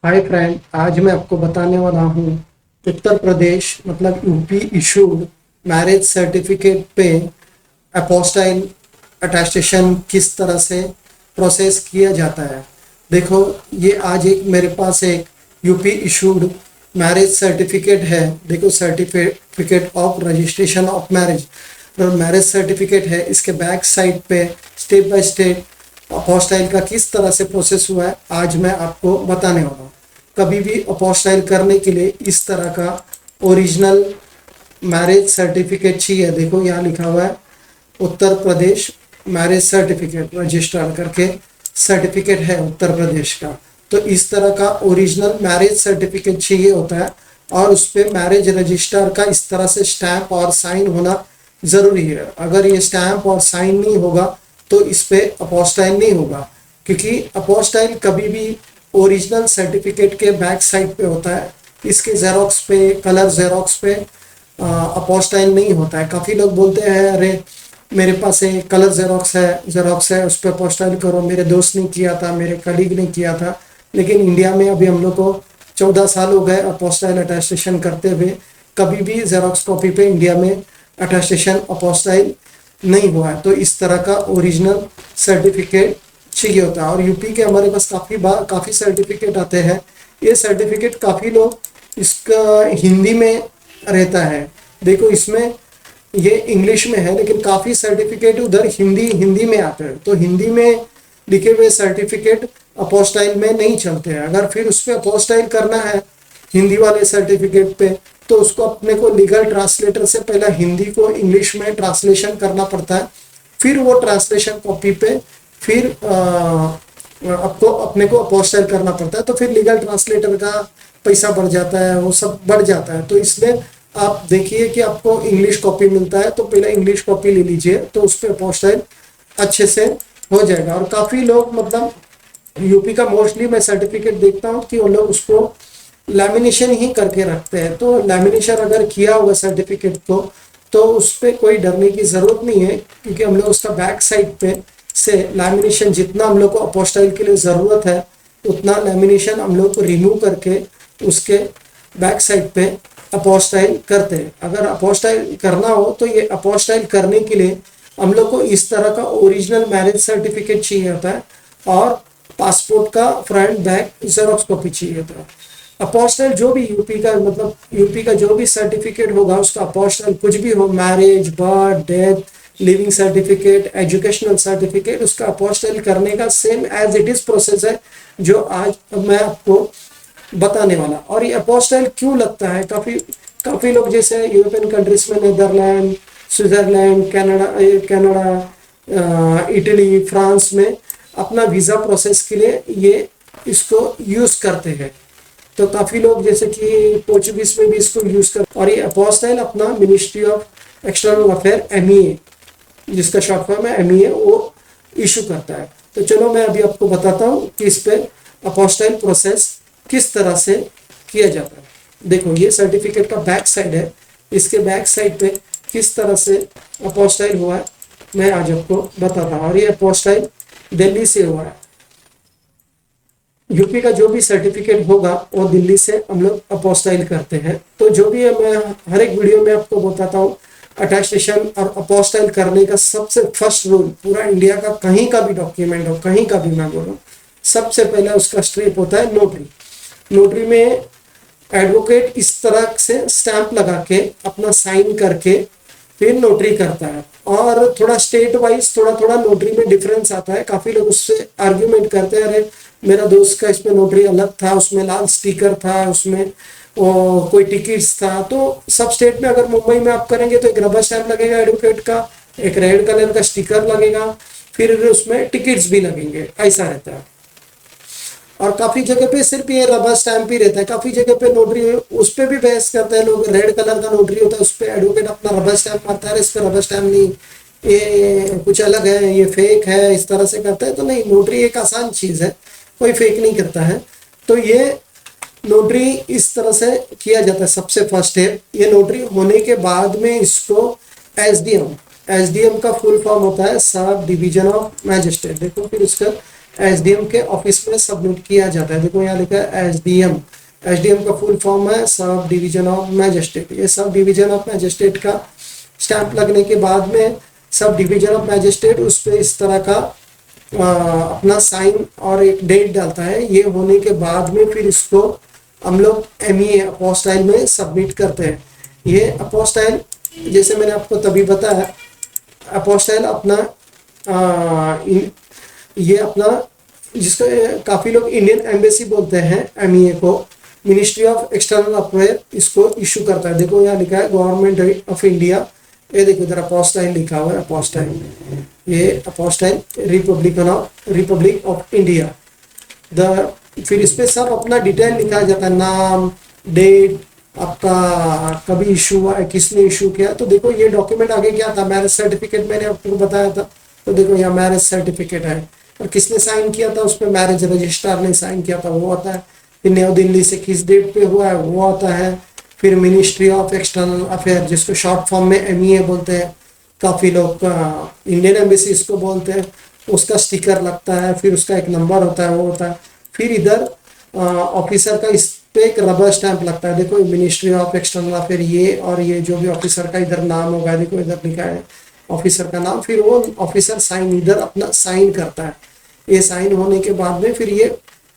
Hi friend, आज मैं आपको बताने वाला हूँ उत्तर प्रदेश मतलब यूपी इशूड मैरिज सर्टिफिकेट पे अपोस्टाइल अटेस्टेशन किस तरह से प्रोसेस किया जाता है। देखो, ये आज एक मेरे पास एक यूपी इशूड मैरिज सर्टिफिकेट है। देखो, certificate of registration of marriage marriage certificate है। इसके बैक साइड पे स्टेप बाय स्टेप अपोस्टाइल का किस तरह से प्रोसेस हुआ है आज मैं आपको बताने वाला हूँ। कभी भी अपोस्टाइल करने के लिए इस तरह का ओरिजिनल मैरिज सर्टिफिकेट चाहिए। देखो, यहाँ लिखा हुआ है Uttar Pradesh marriage certificate registered करके सर्टिफिकेट है उत्तर प्रदेश का। तो इस तरह का ओरिजिनल मैरिज सर्टिफिकेट चाहिए होता है और उस पर मैरिज रजिस्टर का इस तरह से स्टैंप और साइन होना ज़रूरी है। अगर ये स्टैंप और साइन नहीं होगा तो इस पे अपोस्टाइल नहीं होगा, क्योंकि अपोस्टाइल कभी भी ओरिजिनल सर्टिफिकेट के बैक साइड पे होता है। इसके जेरोक्स पे, कलर जेरोक्स पे अपोस्टाइल नहीं होता है। काफ़ी लोग बोलते हैं अरे मेरे पास एक कलर जेरोक्स है उस पर अपोस्टाइल करो। मेरे दोस्त ने किया था, मेरे कलीग ने किया था, लेकिन इंडिया में अभी हम लोग को 14 साल हो गए अपोस्टाइल अटेस्टेशन करते हुए। कभी भी जेरोक्स कॉपी पे इंडिया में अटेस्टेशन अपोस्टाइल नहीं हुआ है। तो इस तरह का ओरिजिनल सर्टिफिकेट चाहिए होता है। और यूपी के हमारे पास काफ़ी सर्टिफिकेट आते हैं। ये सर्टिफिकेट काफ़ी लोग इसका हिंदी में रहता है। देखो, इसमें ये इंग्लिश में है, लेकिन काफ़ी सर्टिफिकेट उधर हिंदी में आते हैं। तो हिंदी में लिखे हुए सर्टिफिकेट अपोस्टाइल में नहीं चलते हैं। अगर फिर उस पर अपोस्टाइल करना है हिंदी वाले सर्टिफिकेट पे, तो उसको अपने को लीगल ट्रांसलेटर से पहले हिंदी को इंग्लिश में ट्रांसलेशन करना पड़ता है। फिर वो ट्रांसलेशन कॉपी पे फिर आपको अपने को अपोस्टाइल करना पड़ता है। तो फिर लीगल ट्रांसलेटर का पैसा बढ़ जाता है, वो सब बढ़ जाता है। तो इसलिए आप देखिए कि आपको इंग्लिश कॉपी मिलता है तो पहले इंग्लिश कॉपी ले लीजिए, तो उस पर अपोस्टाइल अच्छे से हो जाएगा। और काफ़ी लोग मतलब यूपी का मोस्टली मैं सर्टिफिकेट देखता हूँ कि वो लोग उसको लैमिनेशन ही करके रखते हैं। तो लैमिनेशन अगर किया हुआ सर्टिफिकेट को, तो उस पर कोई डरने की ज़रूरत नहीं है, क्योंकि हम लोग उसका बैक साइड पे से लैमिनेशन जितना हम लोग को अपोस्टाइल के लिए ज़रूरत है उतना लैमिनेशन हम लोग को रिमूव करके उसके बैक साइड पे अपोस्टाइल करते हैं। अगर अपोस्टाइल करना हो तो ये अपोस्टाइल करने के लिए हम लोग को इस तरह का ओरिजिनल मैरिज सर्टिफिकेट चाहिए होता है और पासपोर्ट का फ्रंट बैक जेरोक्स कॉपी चाहिए होता है। अपोस्टाइल जो भी यूपी का मतलब यूपी का जो भी सर्टिफिकेट होगा उसका अपोस्टाइल कुछ भी हो, marriage, birth, death, living certificate, educational certificate, उसका अपोस्टाइल करने का same as it is process है जो आज मैं आपको बताने वाला। और ये अपोस्टाइल क्यों लगता है, काफ़ी काफ़ी लोग जैसे यूरोपियन कंट्रीज में Netherland, Switzerland, Canada, Italy, France में अपना वीज़ा प्रोसेस के लिए ये इसको यूज़ करते हैं। तो काफ़ी लोग जैसे कि पोर्चुगीज में भी इसको यूज़ कर। और ये अपोस्टाइल अपना ministry of external affair MEA, जिसका शॉर्ट फॉर्म है MEA, वो इशू करता है। तो चलो मैं अभी आपको बताता हूँ कि इस पर अपोस्टाइल प्रोसेस किस तरह से किया जाता है। देखो, ये सर्टिफिकेट का बैक साइड है। इसके बैक साइड पे किस तरह से अपोस्टाइल हुआ है मैं आज आपको बताता हूँ। और ये अपोस्टाइल दिल्ली से हुआ है। यूपी का जो भी सर्टिफिकेट होगा वो दिल्ली से हम लोग अपोस्टाइल करते हैं। तो जो भी है मैं हर एक वीडियो में आपको बताता हूँ। अटेस्टेशन और अपोस्टाइल करने का सबसे फर्स्ट रूल पूरा इंडिया का कहीं का भी डॉक्यूमेंट हो, कहीं का भी मैं बोलूँ, सबसे पहले उसका स्टेप होता है नोटरी। नोटरी में एडवोकेट इस तरह से स्टैंप लगा के अपना साइन करके फिर नोटरी करता है। और थोड़ा स्टेट वाइज थोड़ा थोड़ा नोटरी में डिफरेंस आता है। काफ़ी लोग उससे आर्ग्यूमेंट करते हैं अरे मेरा दोस्त का इसमें नोटरी अलग था, उसमें लाल स्टिकर था, उसमें कोई टिकट्स था। तो सब स्टेट में अगर मुंबई में आप करेंगे तो एक रबर स्टैंप लगेगा एडवोकेट का, एक रेड कलर का स्टिकर लगेगा, फिर उसमें टिकट्स भी लगेंगे, ऐसा रहता है। और काफ़ी जगह पे सिर्फ ये रबर स्टैंप ही रहता है। काफ़ी जगह पे नोटरी उस पर भी बहस करते हैं लोग। रेड कलर का नोटरी होता है, उस पर एडवोकेट अपना रबर स्टैंप मारता है, इस पर रबर स्टैंप नहीं, ये कुछ अलग है, ये फेक है, इस तरह से करता है। तो नहीं, नोटरी एक आसान चीज़ है, कोई फेक नहीं करता है। तो ये नोटरी इस तरह से किया जाता है। सबसे फर्स्ट स्टेप, ये नोटरी होने के बाद में इसको SDM का फुल फॉर्म होता है सब डिवीजन ऑफ मैजिस्ट्रेट। देखो, फिर उसका एसडीएम के ऑफिस में सबमिट किया जाता है। देखो यहाँ लिखा है एसडीएम। एसडीएम का फुल फॉर्म है सब डिवीजन ऑफ मैजिस्ट्रेट। ये सब डिवीजन ऑफ मैजिस्ट्रेट का स्टैंप लगने के बाद में सब डिवीजन ऑफ मैजिस्ट्रेट उस पर इस तरह का अपना साइन और एक डेट डालता है। ये होने के बाद में फिर इसको हम लोग एमईए अपोस्टाइल में सबमिट करते हैं। ये अपोस्टाइल जैसे मैंने आपको तभी बताया, अपोस्टाइल अपना ये अपना जिसको काफ़ी लोग इंडियन एम्बेसी बोलते हैं एमईए को, मिनिस्ट्री ऑफ एक्सटर्नल अफेयर इसको इशू करता है। देखो यहाँ लिखा है गवर्नमेंट ऑफ इंडिया, ये देखो इधर अपोस्टाइल लिखा हुआ है, अपोस्टाइल, ये अपोस्टाइल रिपब्लिक ऑफ इंडिया। फिर इस पे सब अपना डिटेल लिखा जाता है, नाम, डेट, आपका कभी इशू हुआ है, किसने इशू किया। तो देखो ये डॉक्यूमेंट आगे क्या था, मैरिज सर्टिफिकेट मैंने आपको बताया था। तो देखो यहाँ मैरिज सर्टिफिकेट है और किसने साइन किया था, उस पर मैरिज रजिस्ट्रार ने साइन किया था, वो आता है। फिर न्यू दिल्ली से किस डेट पे हुआ है वो आता है। फिर मिनिस्ट्री ऑफ एक्सटर्नल अफेयर जिसको शॉर्ट फॉर्म में एमईए बोलते हैं, काफ़ी लोग इंडियन एम्बेसी इसको बोलते हैं, उसका स्टिकर लगता है। फिर उसका एक नंबर होता है, वो होता है। फिर इधर ऑफिसर का इस पे एक रबर स्टैंप लगता है। देखो मिनिस्ट्री ऑफ एक्सटर्नल अफेयर ये, और ये जो भी ऑफिसर का इधर नाम होगा, देखो इधर लिखा है ऑफिसर का नाम। फिर वो ऑफिसर साइन इधर अपना साइन करता है। ये साइन होने के बाद में फिर ये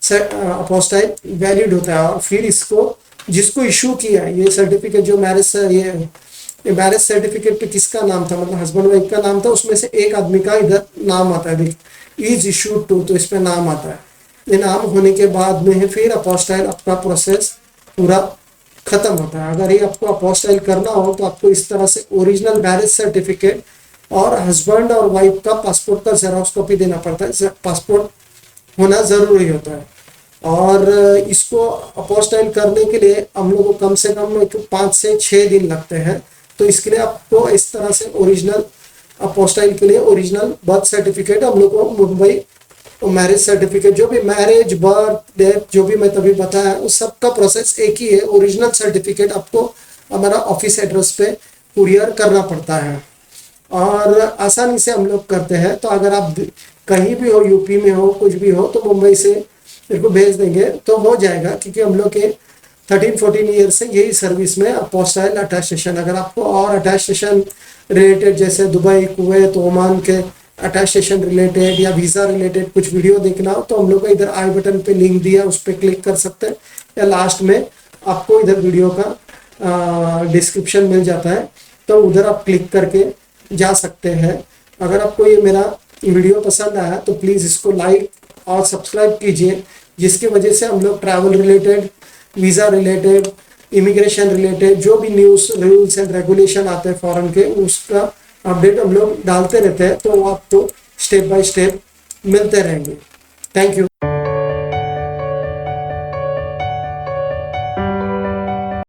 अपोस्टाइल वैलिड होता है। और फिर इसको जिसको इशू किया है ये सर्टिफिकेट, जो मैरिज ये मैरिज सर्टिफिकेट पे किसका नाम था, मतलब हस्बैंड वाइफ का नाम था, उसमें से एक आदमी का इधर नाम आता है, इज इशूड टू, तो इस पे नाम आता है। ये नाम होने के बाद में फिर अपोस्टाइल आपका प्रोसेस पूरा खत्म होता है। अगर ये आपको अपोस्टाइल करना हो तो आपको इस तरह से ओरिजिनल मैरिज सर्टिफिकेट और हस्बैंड और वाइफ का पासपोर्ट का जेरॉक्स कॉपी देना पड़ता है। पासपोर्ट होना ज़रूरी होता है। और इसको अपोस्टाइल करने के लिए हम लोग को कम से कम 5 से 6 दिन लगते हैं। तो इसके लिए आपको इस तरह से ओरिजिनल अपोस्टाइल के लिए ओरिजिनल बर्थ सर्टिफिकेट हम लोग को मुंबई, मैरिज सर्टिफिकेट, जो भी मैरिज, बर्थ, डेथ, जो भी मैं तभी बताया, उस सब का प्रोसेस एक ही है। ओरिजिनल सर्टिफिकेट आपको हमारा ऑफिस एड्रेस पे कुरियर करना पड़ता है और आसानी से हम लोग करते हैं। तो अगर आप कहीं भी हो, यूपी में हो, कुछ भी हो, तो मुंबई से मेरे को भेज देंगे तो हो जाएगा। क्योंकि हम लोग के 13-14 ईयर से यही सर्विस में अपोस्टाइल अटेस्टेशन, अगर आपको और अटेस्टेशन रिलेटेड जैसे दुबई, कुवैत, ओमान के अटेस्टेशन रिलेटेड या वीज़ा रिलेटेड कुछ वीडियो देखना हो तो हम लोग का इधर आई बटन पे लिंक दिया, उस पर क्लिक कर सकते हैं, या लास्ट में आपको इधर वीडियो का डिस्क्रिप्शन मिल जाता है, तो उधर आप क्लिक करके जा सकते हैं। अगर आपको ये मेरा वीडियो पसंद आया तो प्लीज़ इसको लाइक और सब्सक्राइब कीजिए, जिसकी वजह से हम लोग travel related, visa related, immigration related जो भी न्यूज़, रूल्स एंड रेगुलेशन आते हैं फॉरेन के, उसका अपडेट हम लोग डालते रहते हैं। तो वो आपको स्टेप बाय स्टेप मिलते रहेंगे। Thank you.